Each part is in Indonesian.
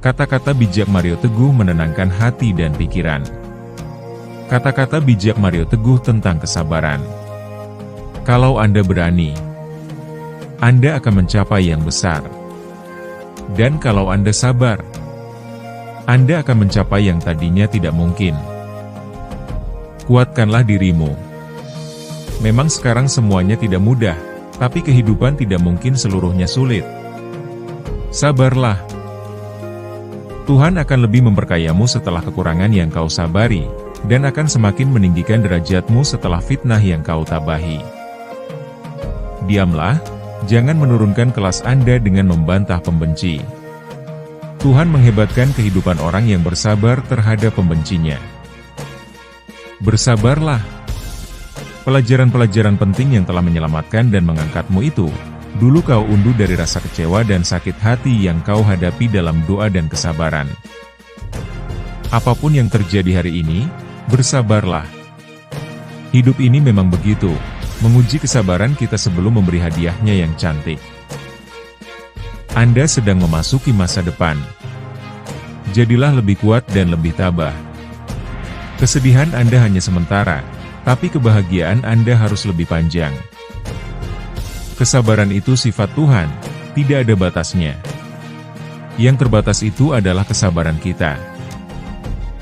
Kata-kata bijak Mario Teguh menenangkan hati dan pikiran. Kata-kata bijak Mario Teguh tentang kesabaran. Kalau Anda berani, Anda akan mencapai yang besar. Dan kalau Anda sabar, Anda akan mencapai yang tadinya tidak mungkin. Kuatkanlah dirimu. Memang sekarang semuanya tidak mudah, tapi kehidupan tidak mungkin seluruhnya sulit. Sabarlah. Tuhan akan lebih memperkayamu setelah kekurangan yang kau sabari, dan akan semakin meninggikan derajatmu setelah fitnah yang kau tabahi. Diamlah, jangan menurunkan kelas Anda dengan membantah pembenci. Tuhan menghebatkan kehidupan orang yang bersabar terhadap pembencinya. Bersabarlah. Pelajaran-pelajaran penting yang telah menyelamatkan dan mengangkatmu itu, dulu kau unduh dari rasa kecewa dan sakit hati yang kau hadapi dalam doa dan kesabaran. Apapun yang terjadi hari ini, bersabarlah. Hidup ini memang begitu, menguji kesabaran kita sebelum memberi hadiahnya yang cantik. Anda sedang memasuki masa depan. Jadilah lebih kuat dan lebih tabah. Kesedihan Anda hanya sementara, tapi kebahagiaan Anda harus lebih panjang. Kesabaran itu sifat Tuhan, tidak ada batasnya. Yang terbatas itu adalah kesabaran kita.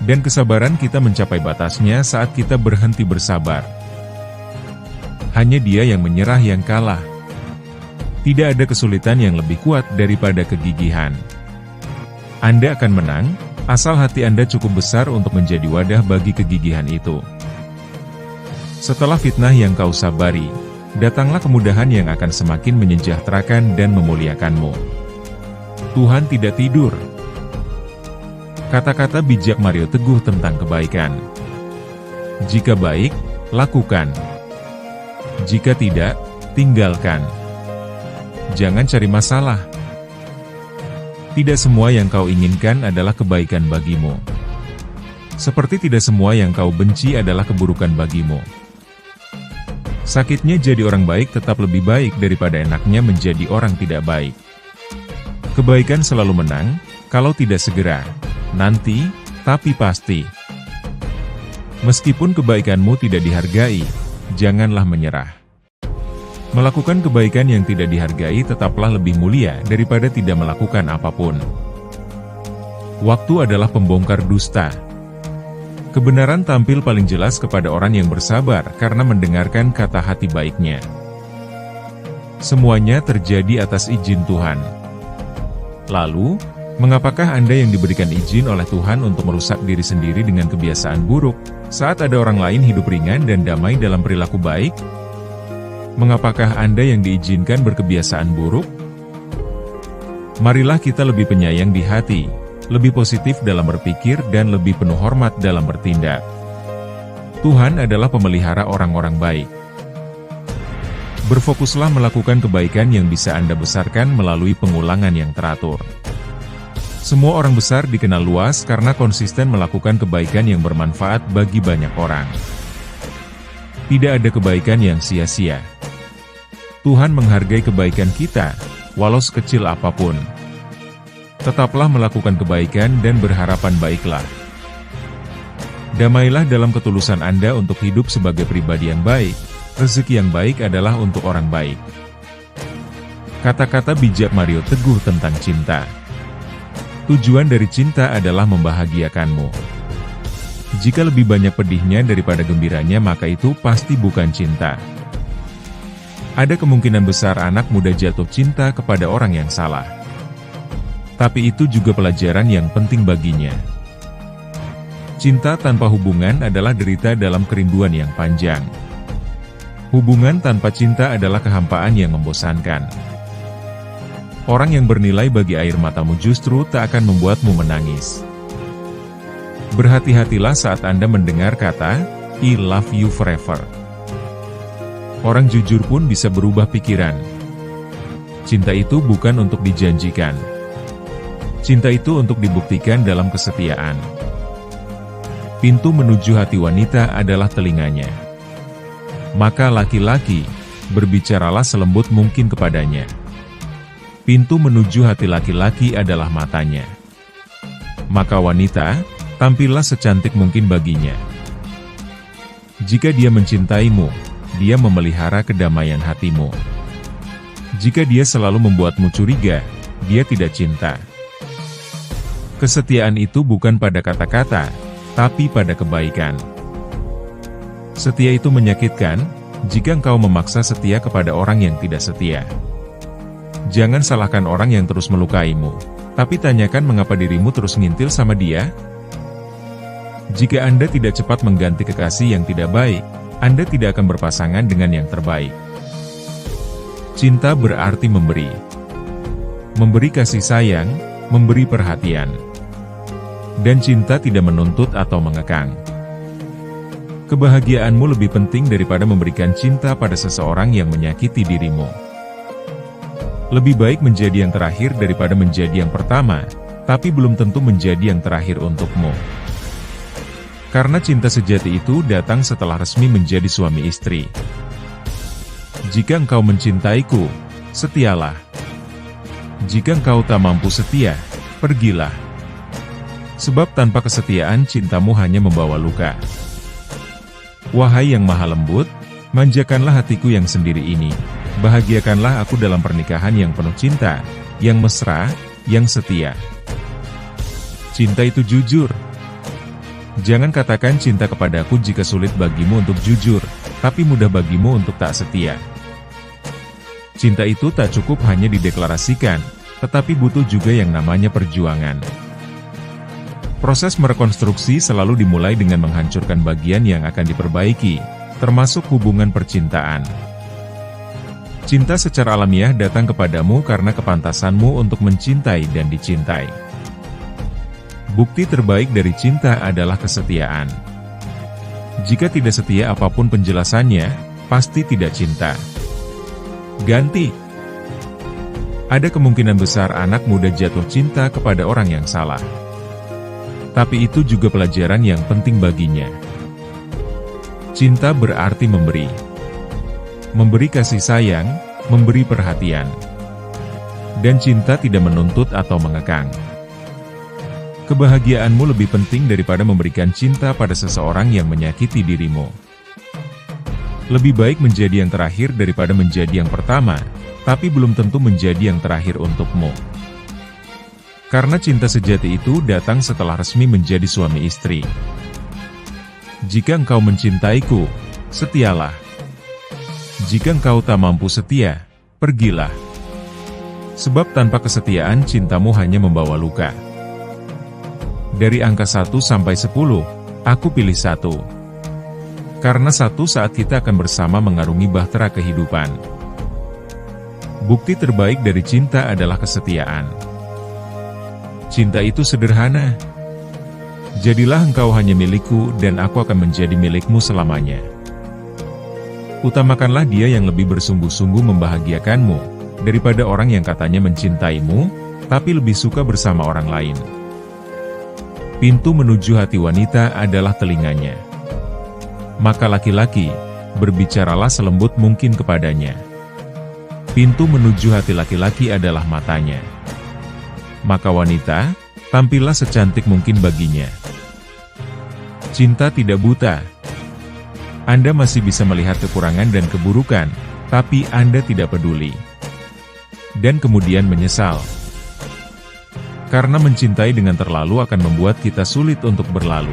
Dan kesabaran kita mencapai batasnya saat kita berhenti bersabar. Hanya Dia yang menyerah yang kalah. Tidak ada kesulitan yang lebih kuat daripada kegigihan. Anda akan menang, asal hati Anda cukup besar untuk menjadi wadah bagi kegigihan itu. Setelah fitnah yang kau sabari, datanglah kemudahan yang akan semakin menyejahterakan dan memuliakanmu. Tuhan tidak tidur. Kata-kata bijak Mario Teguh tentang kebaikan. Jika baik, lakukan. Jika tidak, tinggalkan. Jangan cari masalah. Tidak semua yang kau inginkan adalah kebaikan bagimu. Seperti tidak semua yang kau benci adalah keburukan bagimu. Sakitnya jadi orang baik tetap lebih baik daripada enaknya menjadi orang tidak baik. Kebaikan selalu menang, kalau tidak segera, nanti, tapi pasti. Meskipun kebaikanmu tidak dihargai, janganlah menyerah. Melakukan kebaikan yang tidak dihargai tetaplah lebih mulia daripada tidak melakukan apapun. Waktu adalah pembongkar dusta. Kebenaran tampil paling jelas kepada orang yang bersabar karena mendengarkan kata hati baiknya. Semuanya terjadi atas izin Tuhan. Lalu, mengapakah Anda yang diberikan izin oleh Tuhan untuk merusak diri sendiri dengan kebiasaan buruk, saat ada orang lain hidup ringan dan damai dalam perilaku baik? Mengapakah Anda yang diizinkan berkebiasaan buruk? Marilah kita lebih penyayang di hati, lebih positif dalam berpikir dan lebih penuh hormat dalam bertindak. Tuhan adalah pemelihara orang-orang baik. Berfokuslah melakukan kebaikan yang bisa Anda besarkan melalui pengulangan yang teratur. Semua orang besar dikenal luas karena konsisten melakukan kebaikan yang bermanfaat bagi banyak orang. Tidak ada kebaikan yang sia-sia. Tuhan menghargai kebaikan kita, walau sekecil apapun. Tetaplah melakukan kebaikan dan berharapan baiklah. Damailah dalam ketulusan Anda untuk hidup sebagai pribadi yang baik. Rezeki yang baik adalah untuk orang baik. Kata-kata bijak Mario Teguh tentang cinta. Tujuan dari cinta adalah membahagiakanmu. Jika lebih banyak pedihnya daripada gembiranya, maka itu pasti bukan cinta. Ada kemungkinan besar anak muda jatuh cinta kepada orang yang salah. Tapi itu juga pelajaran yang penting baginya. Cinta tanpa hubungan adalah derita dalam kerinduan yang panjang. Hubungan tanpa cinta adalah kehampaan yang membosankan. Orang yang bernilai bagi air matamu justru tak akan membuatmu menangis. Berhati-hatilah saat Anda mendengar kata, "I love you forever." Orang jujur pun bisa berubah pikiran. Cinta itu bukan untuk dijanjikan. Cinta itu untuk dibuktikan dalam kesetiaan. Pintu menuju hati wanita adalah telinganya. Maka laki-laki, berbicaralah selembut mungkin kepadanya. Pintu menuju hati laki-laki adalah matanya. Maka wanita, tampillah secantik mungkin baginya. Jika dia mencintaimu, dia memelihara kedamaian hatimu. Jika dia selalu membuatmu curiga, dia tidak cinta. Kesetiaan itu bukan pada kata-kata, tapi pada kebaikan. Setia itu menyakitkan, jika engkau memaksa setia kepada orang yang tidak setia. Jangan salahkan orang yang terus melukaimu, tapi tanyakan mengapa dirimu terus ngintil sama dia. Jika Anda tidak cepat mengganti kekasih yang tidak baik, Anda tidak akan berpasangan dengan yang terbaik. Cinta berarti memberi. Memberi kasih sayang, memberi perhatian. Dan cinta tidak menuntut atau mengekang. Kebahagiaanmu lebih penting daripada memberikan cinta pada seseorang yang menyakiti dirimu. Lebih baik menjadi yang terakhir daripada menjadi yang pertama, tapi belum tentu menjadi yang terakhir untukmu. Karena cinta sejati itu datang setelah resmi menjadi suami istri. Jika engkau mencintaiku, setialah. Jika engkau tak mampu setia, pergilah. Sebab tanpa kesetiaan cintamu hanya membawa luka. Wahai yang maha lembut, manjakanlah hatiku yang sendiri ini. Bahagiakanlah aku dalam pernikahan yang penuh cinta, yang mesra, yang setia. Cinta itu jujur. Jangan katakan cinta kepadaku jika sulit bagimu untuk jujur, tapi mudah bagimu untuk tak setia. Cinta itu tak cukup hanya dideklarasikan, tetapi butuh juga yang namanya perjuangan. Proses merekonstruksi selalu dimulai dengan menghancurkan bagian yang akan diperbaiki, termasuk hubungan percintaan. Cinta secara alamiah datang kepadamu karena kepantasanmu untuk mencintai dan dicintai. Bukti terbaik dari cinta adalah kesetiaan. Jika tidak setia apapun penjelasannya, pasti tidak cinta. Ganti. Ada kemungkinan besar anak muda jatuh cinta kepada orang yang salah. Tapi itu juga pelajaran yang penting baginya. Cinta berarti memberi. Memberi kasih sayang, memberi perhatian. Dan cinta tidak menuntut atau mengekang. Kebahagiaanmu lebih penting daripada memberikan cinta pada seseorang yang menyakiti dirimu. Lebih baik menjadi yang terakhir daripada menjadi yang pertama, tapi belum tentu menjadi yang terakhir untukmu. Karena cinta sejati itu datang setelah resmi menjadi suami istri. Jika engkau mencintaiku, setialah. Jika engkau tak mampu setia, pergilah. Sebab tanpa kesetiaan cintamu hanya membawa luka. Dari angka 1 sampai 10, aku pilih 1. Karena 1 saat kita akan bersama mengarungi bahtera kehidupan. Bukti terbaik dari cinta adalah kesetiaan. Cinta itu sederhana. Jadilah engkau hanya milikku dan aku akan menjadi milikmu selamanya. Utamakanlah dia yang lebih bersungguh-sungguh membahagiakanmu, daripada orang yang katanya mencintaimu, tapi lebih suka bersama orang lain. Pintu menuju hati wanita adalah telinganya. Maka laki-laki, berbicaralah selembut mungkin kepadanya. Pintu menuju hati laki-laki adalah matanya. Maka wanita, tampillah secantik mungkin baginya. Cinta tidak buta. Anda masih bisa melihat kekurangan dan keburukan, tapi Anda tidak peduli. Dan kemudian menyesal. Karena mencintai dengan terlalu akan membuat kita sulit untuk berlalu.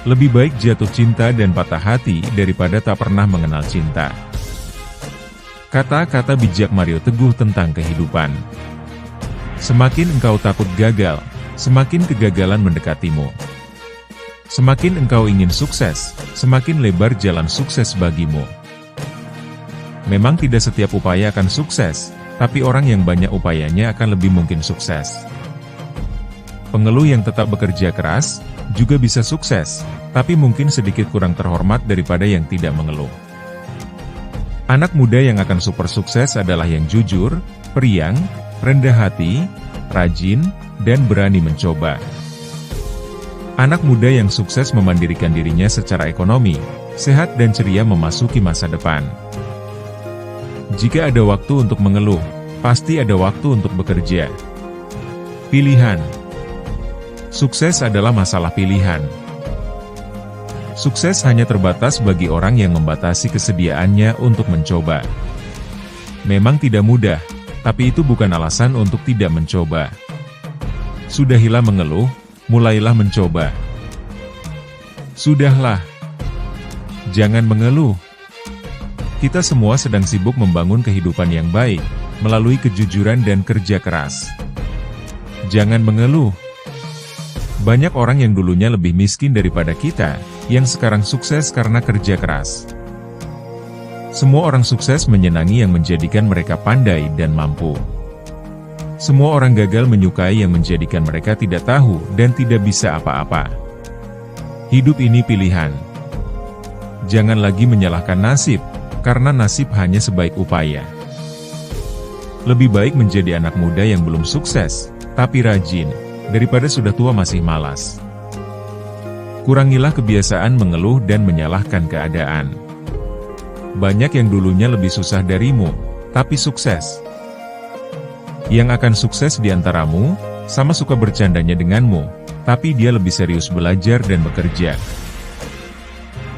Lebih baik jatuh cinta dan patah hati daripada tak pernah mengenal cinta. Kata-kata bijak Mario Teguh tentang kehidupan. Semakin engkau takut gagal, semakin kegagalan mendekatimu. Semakin engkau ingin sukses, semakin lebar jalan sukses bagimu. Memang tidak setiap upaya akan sukses, tapi orang yang banyak upayanya akan lebih mungkin sukses. Pengeluh yang tetap bekerja keras, juga bisa sukses, tapi mungkin sedikit kurang terhormat daripada yang tidak mengeluh. Anak muda yang akan super sukses adalah yang jujur, periang, rendah hati, rajin, dan berani mencoba. Anak muda yang sukses memandirikan dirinya secara ekonomi, sehat dan ceria memasuki masa depan. Jika ada waktu untuk mengeluh, pasti ada waktu untuk bekerja. Pilihan. Sukses adalah masalah pilihan. Sukses hanya terbatas bagi orang yang membatasi kesediaannya untuk mencoba. Memang tidak mudah, tapi itu bukan alasan untuk tidak mencoba. Sudahilah mengeluh, mulailah mencoba. Sudahlah. Jangan mengeluh. Kita semua sedang sibuk membangun kehidupan yang baik, melalui kejujuran dan kerja keras. Jangan mengeluh. Banyak orang yang dulunya lebih miskin daripada kita, yang sekarang sukses karena kerja keras. Semua orang sukses menyenangi yang menjadikan mereka pandai dan mampu. Semua orang gagal menyukai yang menjadikan mereka tidak tahu dan tidak bisa apa-apa. Hidup ini pilihan. Jangan lagi menyalahkan nasib, karena nasib hanya sebaik upaya. Lebih baik menjadi anak muda yang belum sukses, tapi rajin, daripada sudah tua masih malas. Kurangilah kebiasaan mengeluh dan menyalahkan keadaan. Banyak yang dulunya lebih susah darimu, tapi sukses. Yang akan sukses di antaramu, sama suka bercandanya denganmu, tapi dia lebih serius belajar dan bekerja.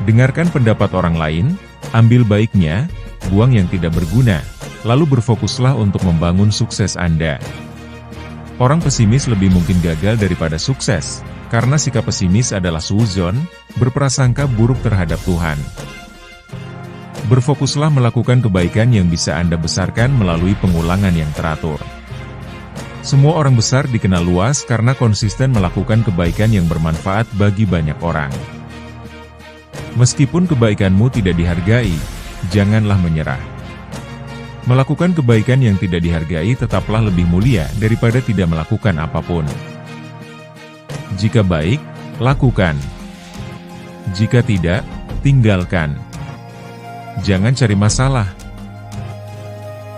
Dengarkan pendapat orang lain, ambil baiknya, buang yang tidak berguna, lalu berfokuslah untuk membangun sukses Anda. Orang pesimis lebih mungkin gagal daripada sukses, karena sikap pesimis adalah suuzon, berprasangka buruk terhadap Tuhan. Berfokuslah melakukan kebaikan yang bisa Anda besarkan melalui pengulangan yang teratur. Semua orang besar dikenal luas karena konsisten melakukan kebaikan yang bermanfaat bagi banyak orang. Meskipun kebaikanmu tidak dihargai, janganlah menyerah. Melakukan kebaikan yang tidak dihargai tetaplah lebih mulia daripada tidak melakukan apapun. Jika baik, lakukan. Jika tidak, tinggalkan. Jangan cari masalah.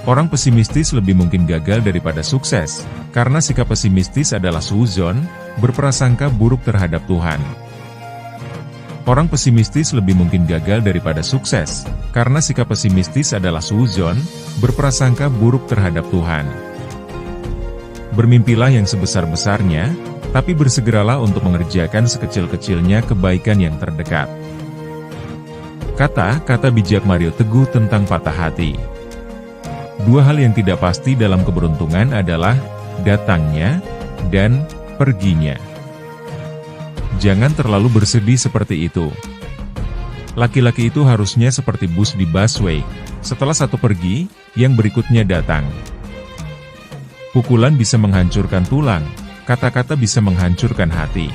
Orang pesimistis lebih mungkin gagal daripada sukses, karena sikap pesimistis adalah suuzon, berprasangka buruk terhadap Tuhan. Orang pesimistis lebih mungkin gagal daripada sukses, karena sikap pesimistis adalah suuzon, berprasangka buruk terhadap Tuhan. Bermimpilah yang sebesar-besarnya, tapi bersegeralah untuk mengerjakan sekecil-kecilnya kebaikan yang terdekat. Kata-kata bijak Mario Teguh tentang patah hati. Dua hal yang tidak pasti dalam keberuntungan adalah datangnya dan perginya. Jangan terlalu bersedih seperti itu. Laki-laki itu harusnya seperti bus di busway, setelah satu pergi, yang berikutnya datang. Pukulan bisa menghancurkan tulang, kata-kata bisa menghancurkan hati.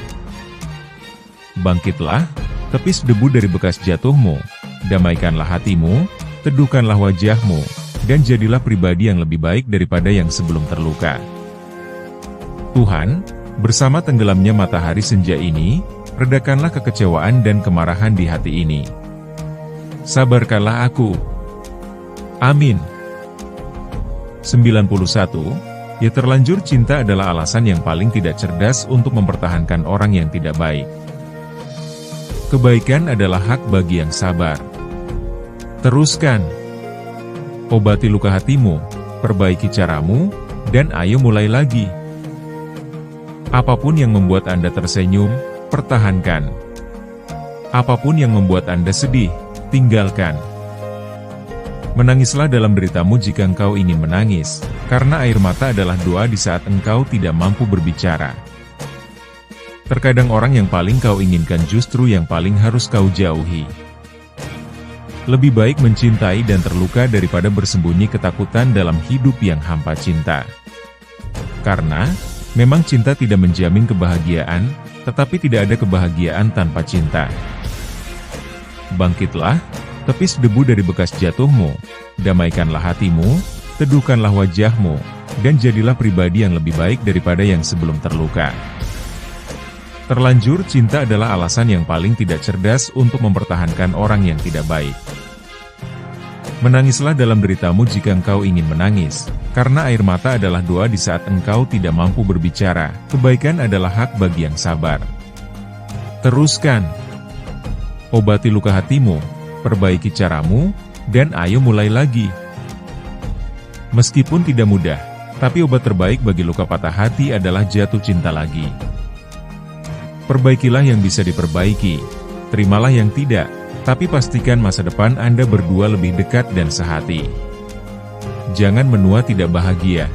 Bangkitlah, tepis debu dari bekas jatuhmu, damaikanlah hatimu, teduhkanlah wajahmu, dan jadilah pribadi yang lebih baik daripada yang sebelum terluka. Tuhan, bersama tenggelamnya matahari senja ini, redakanlah kekecewaan dan kemarahan di hati ini. Sabarkanlah aku. Amin. 91. Ya terlanjur cinta adalah alasan yang paling tidak cerdas untuk mempertahankan orang yang tidak baik. Kebaikan adalah hak bagi yang sabar. Teruskan. Obati luka hatimu, perbaiki caramu, dan ayo mulai lagi. Apapun yang membuat Anda tersenyum, pertahankan. Apapun yang membuat Anda sedih, tinggalkan. Menangislah dalam deritamu jika engkau ingin menangis, karena air mata adalah doa di saat engkau tidak mampu berbicara. Terkadang orang yang paling kau inginkan justru yang paling harus kau jauhi. Lebih baik mencintai dan terluka daripada bersembunyi ketakutan dalam hidup yang hampa cinta. Karena, memang cinta tidak menjamin kebahagiaan, tetapi tidak ada kebahagiaan tanpa cinta. Bangkitlah, tepis debu dari bekas jatuhmu, damaikanlah hatimu, teduhkanlah wajahmu, dan jadilah pribadi yang lebih baik daripada yang sebelum terluka. Terlanjur cinta adalah alasan yang paling tidak cerdas untuk mempertahankan orang yang tidak baik. Menangislah dalam deritamu jika engkau ingin menangis, karena air mata adalah doa di saat engkau tidak mampu berbicara. Kebaikan adalah hak bagi yang sabar. Teruskan. Obati luka hatimu, perbaiki caramu, dan ayo mulai lagi. Meskipun tidak mudah, tapi obat terbaik bagi luka patah hati adalah jatuh cinta lagi. Perbaikilah yang bisa diperbaiki, terimalah yang tidak, tapi pastikan masa depan Anda berdua lebih dekat dan sehati. Jangan menua tidak bahagia.